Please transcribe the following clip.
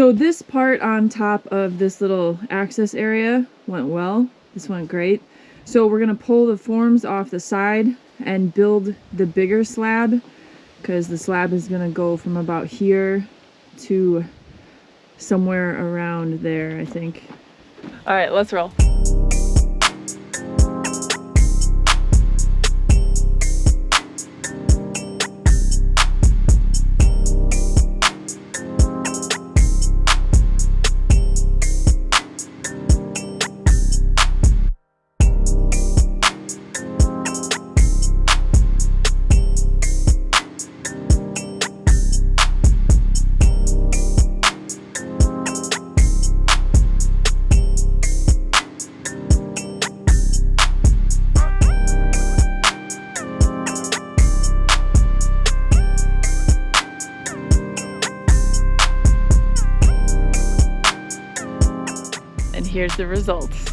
So this part on top of this little access area went well. This went great. So we're gonna pull the forms off the side and build the bigger slab, because the slab is gonna go from about here to somewhere around there, I think. All right, let's roll. And here's the results.